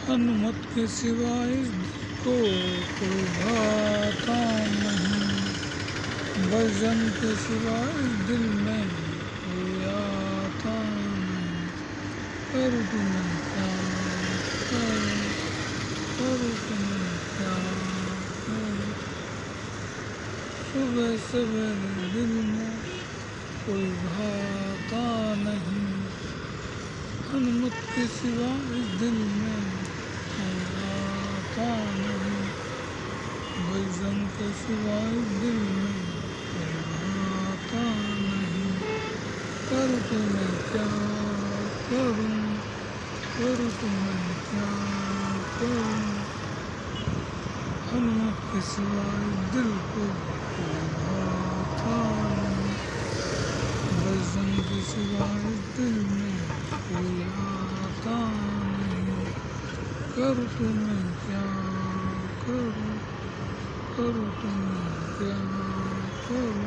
ہنومت کے سوا اس دل کو کوئی بھاتا نہیں، بجرنگ کے سوا اس دل میں کوئی آتا نہیں، کروں تو میں کیا کروں، کروں تو میں کیا کروں، صبح سویرے دل میں کوئی بھاتا نہیں، ہنومت کے سوا اس دل میں کوئی آتا نہیں، بجرنگ کے سوا اس دل میں کوئی بھاتا نہیں، کروں تو میں کیا کروں، کروں تو میں کیا کروں، ہنومت کے سوا اس دل کو کوئی بھاتا نہیں، بجرنگ کے سوا اس دل میں کوئی آتا نہیں، کروں تو میں کیا کروں، کروں تو میں کیا کروں۔